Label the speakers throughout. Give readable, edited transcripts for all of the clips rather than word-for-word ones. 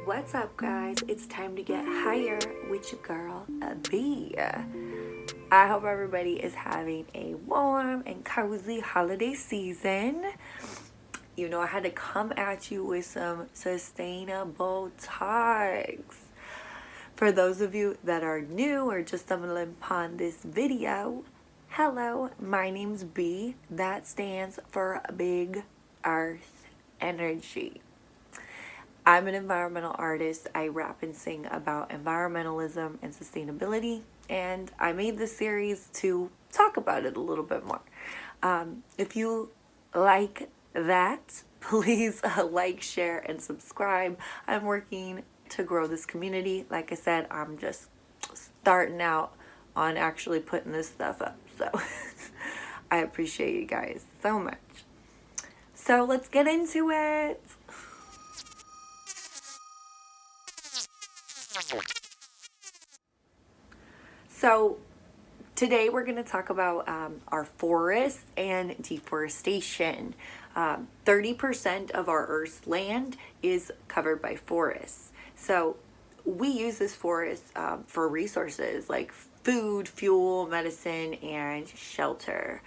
Speaker 1: What's up, guys? It's time to get higher with your girl, B. I hope everybody is having a warm and cozy holiday season. You know, I had to come at you with some sustainable talks. For those of you that are new or just stumbling upon this video, hello, my name's B. That stands for Big Earth Energy. I'm an environmental artist. I rap and sing about environmentalism and sustainability, and I made this series to talk about it a little bit more. If you like that, please like, share, and subscribe. I'm working to grow this community. Like I said, I'm just starting out on actually putting this stuff up, so I appreciate you guys so much. So let's get into it. So today we're going to talk about our forests and deforestation. 30% of our Earth's land is covered by forests. So we use this forest for resources like food, fuel, medicine, and shelter.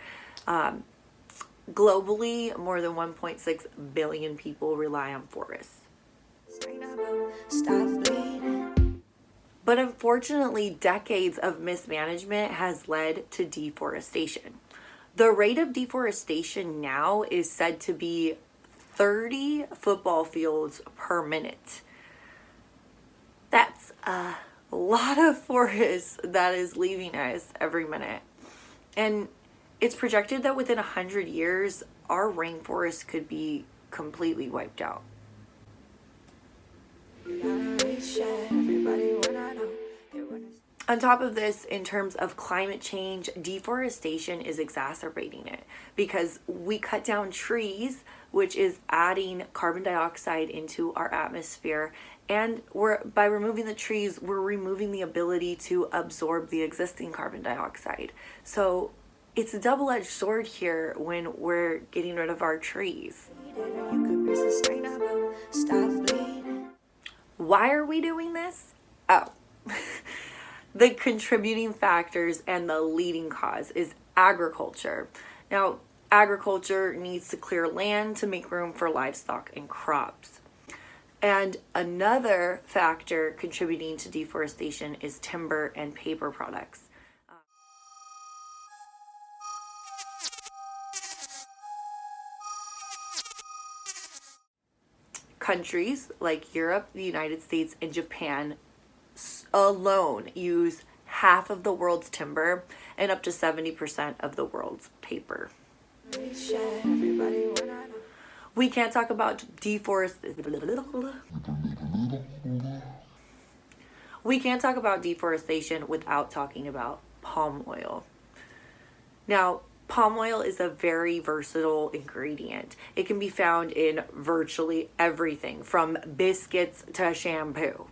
Speaker 1: Globally, more than 1.6 billion people rely on forests. Stop bleeding. But unfortunately, decades of mismanagement has led to deforestation. The rate of deforestation now is said to be 30 football fields per minute. That's a lot of forest that is leaving us every minute. And it's projected that within 100 years, our rainforest could be completely wiped out. On top of this, in terms of climate change, deforestation is exacerbating it because we cut down trees, which is adding carbon dioxide into our atmosphere. And by removing the trees, we're removing the ability to absorb the existing carbon dioxide. So it's a double-edged sword here when we're getting rid of our trees. Why are we doing this? Oh. The contributing factors and the leading cause is agriculture. Now, agriculture needs to clear land to make room for livestock and crops. And another factor contributing to deforestation is timber and paper products. Countries like Europe, the United States, and Japan alone use half of the world's timber and up to 70% of the world's paper. We can't talk about deforestation without talking about palm oil. Now, palm oil is a very versatile ingredient. It can be found in virtually everything from biscuits to shampoo.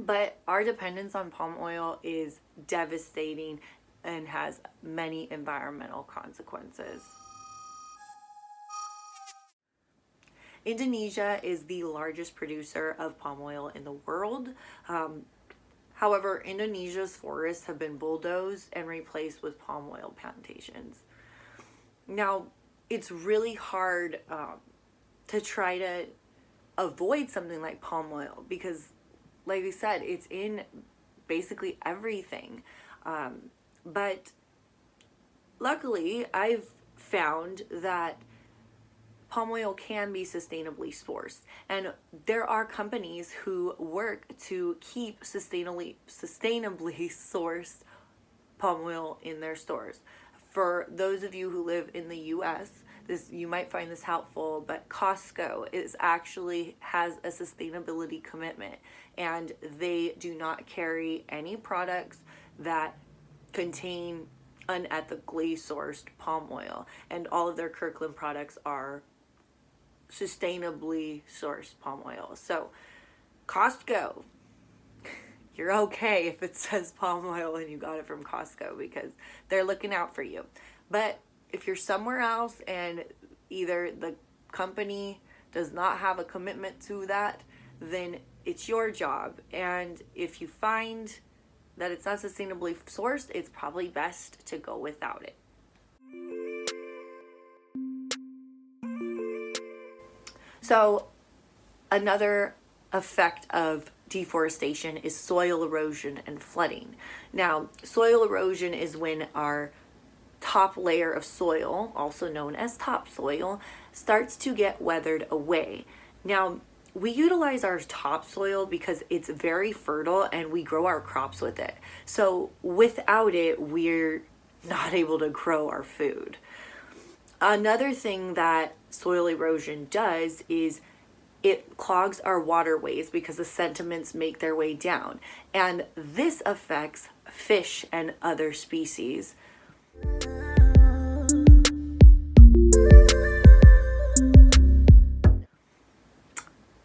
Speaker 1: But our dependence on palm oil is devastating and has many environmental consequences. Indonesia is the largest producer of palm oil in the world. However, Indonesia's forests have been bulldozed and replaced with palm oil plantations. Now, it's really hard to try to avoid something like palm oil because, like I said, it's in basically everything. But luckily, I've found that palm oil can be sustainably sourced. And there are companies who work to keep sustainably sourced palm oil in their stores. For those of you who live in the US, you might find this helpful, but Costco has a sustainability commitment, and they do not carry any products that contain unethically sourced palm oil, and all of their Kirkland products are sustainably sourced palm oil. So Costco, you're okay if it says palm oil and you got it from Costco because they're looking out for you. But if you're somewhere else and either the company does not have a commitment to that, then it's your job. And if you find that it's not sustainably sourced, it's probably best to go without it. So another effect of deforestation is soil erosion and flooding. Now, soil erosion is when our top layer of soil, also known as topsoil, starts to get weathered away. Now, we utilize our topsoil because it's very fertile and we grow our crops with it. So without it, we're not able to grow our food. Another thing that soil erosion does is it clogs our waterways because the sediments make their way down. And this affects fish and other species.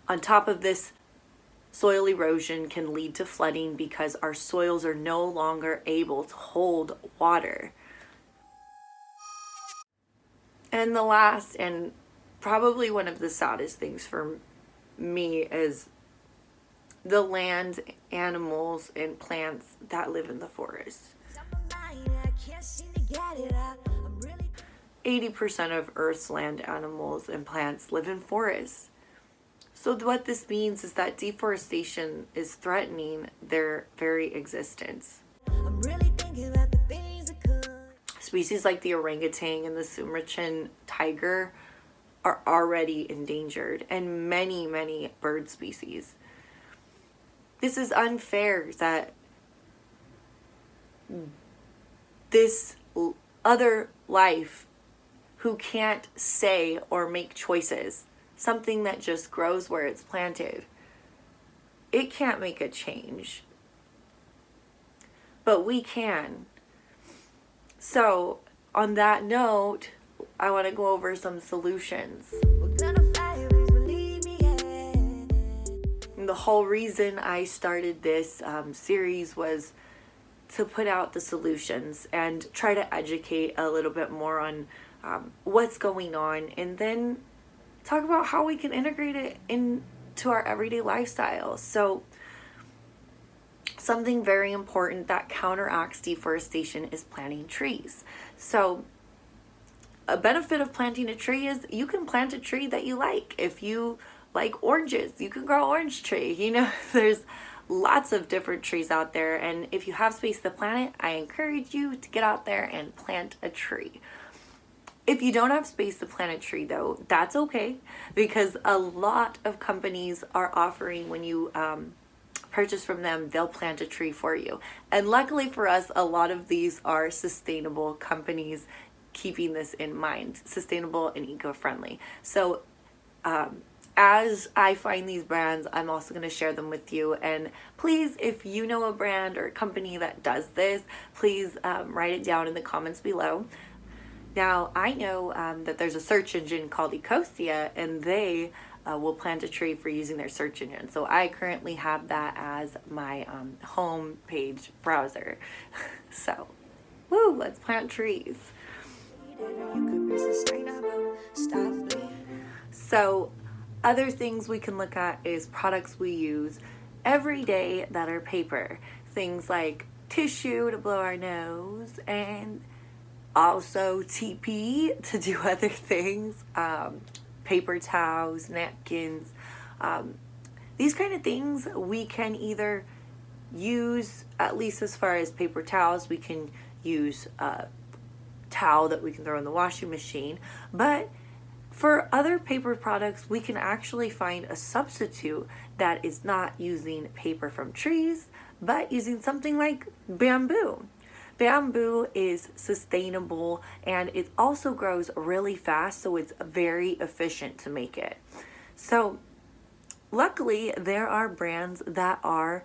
Speaker 1: On top of this, soil erosion can lead to flooding because our soils are no longer able to hold water. And the last, and probably one of the saddest things for me, is the land, animals, and plants that live in the forest. 80% of Earth's land, animals, and plants live in forests. So what this means is that deforestation is threatening their very existence. Species like the orangutan and the Sumatran tiger are already endangered, and many, many bird species. This is unfair that this other life who can't say or make choices, something that just grows where it's planted, it can't make a change. But we can. So, on that note, I want to go over some solutions. And the whole reason I started this series was to put out the solutions and try to educate a little bit more on what's going on, and then talk about how we can integrate it into our everyday lifestyle. So something very important that counteracts deforestation is planting trees. So a benefit of planting a tree is you can plant a tree that you like. If you like oranges, you can grow an orange tree. You know, there's lots of different trees out there. And if you have space to plant it, I encourage you to get out there and plant a tree. If you don't have space to plant a tree, though, that's okay, because a lot of companies are offering, when you purchase from them, they'll plant a tree for you. And luckily for us, a lot of these are sustainable companies keeping this in mind, sustainable and eco-friendly. So as I find these brands, I'm also going to share them with you. And please, if you know a brand or a company that does this, please write it down in the comments below. Now, I know that there's a search engine called Ecosia, and they will plant a tree for using their search engine. So I currently have that as my home page browser. So, woo, let's plant trees. So, other things we can look at is products we use every day that are paper. Things like tissue to blow our nose, and also TP to do other things, paper towels, napkins, these kind of things we can either use, at least as far as paper towels, we can use a towel that we can throw in the washing machine. But for other paper products, we can actually find a substitute that is not using paper from trees, but using something like bamboo. Bamboo is sustainable, and it also grows really fast, so it's very efficient to make it. So luckily, there are brands that are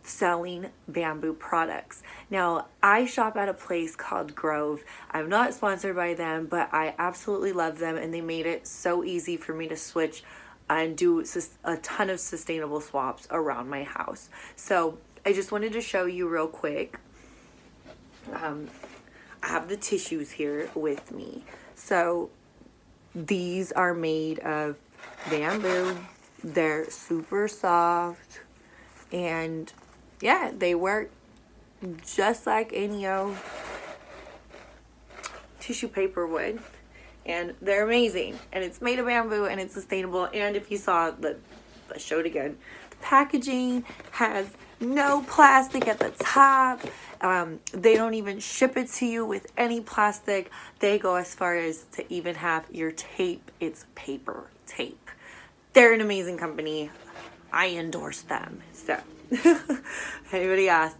Speaker 1: selling bamboo products. Now, I shop at a place called Grove. I'm not sponsored by them, but I absolutely love them, and they made it so easy for me to switch and do a ton of sustainable swaps around my house. So I just wanted to show you real quick. I have the tissues here with me. So these are made of bamboo. They're super soft, and yeah, they work just like any old tissue paper would, and they're amazing. And it's made of bamboo, and it's sustainable. And if you saw let's show it again, the packaging has no plastic at the top. They don't even ship it to you with any plastic. They go as far as to even have your tape. It's paper tape. They're an amazing company. I endorse them. So anybody asked.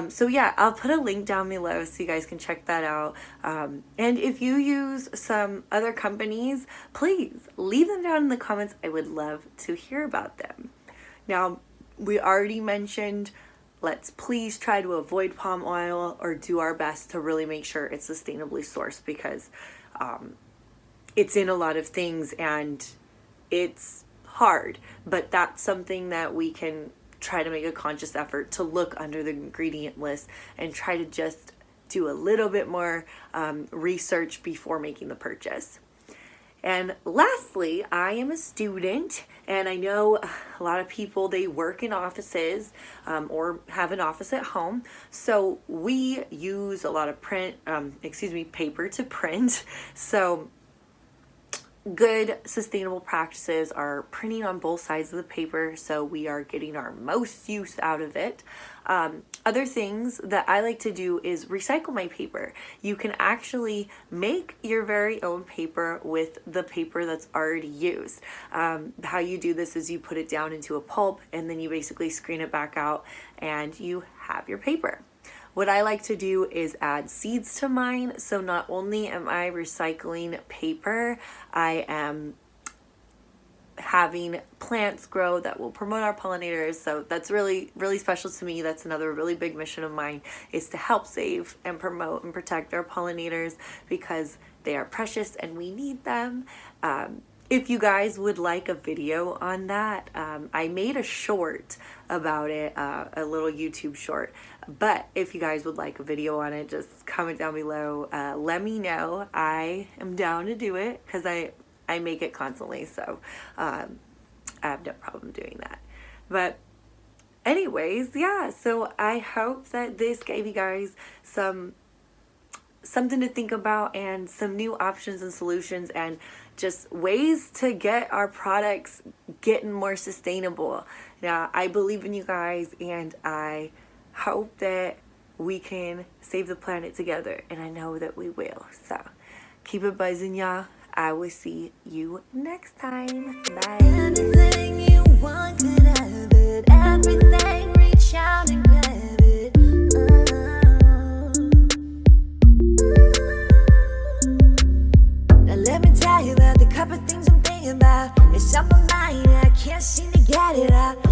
Speaker 1: So yeah, I'll put a link down below so you guys can check that out. And if you use some other companies, please leave them down in the comments. I would love to hear about them. Now, we already mentioned, let's please try to avoid palm oil, or do our best to really make sure it's sustainably sourced, because it's in a lot of things and it's hard. But that's something that we can try to make a conscious effort to look under the ingredient list and try to just do a little bit more research before making the purchase. And lastly, I am a student, and I know a lot of people, they work in offices or have an office at home. So we use a lot of paper to print. So good sustainable practices are printing on both sides of the paper, so we are getting our most use out of it. Other things that I like to do is recycle my paper. You can actually make your very own paper with the paper that's already used. How you do this is you put it down into a pulp, and then you basically screen it back out, and you have your paper. What I like to do is add seeds to mine. So not only am I recycling paper, I am having plants grow that will promote our pollinators. So that's really, really special to me. That's another really big mission of mine, is to help save and promote and protect our pollinators, because they are precious and we need them. If you guys would like a video on that, I made a short about it, a little YouTube short. But if you guys would like a video on it, just comment down below. Let me know. I am down to do it, because I make it constantly. So I have no problem doing that. But anyways, yeah. So I hope that this gave you guys something to think about, and some new options and solutions, and just ways to get our products getting more sustainable. Now, I believe in you guys, and I hope that we can save the planet together, and I know that we will. So keep it buzzing, y'all. I will see you next time. Bye. Anything you want, could have it. Everything, reach out and grab it. Now let me tell you that the couple things I'm thinking about, it's on my mind, I can't seem to get it out.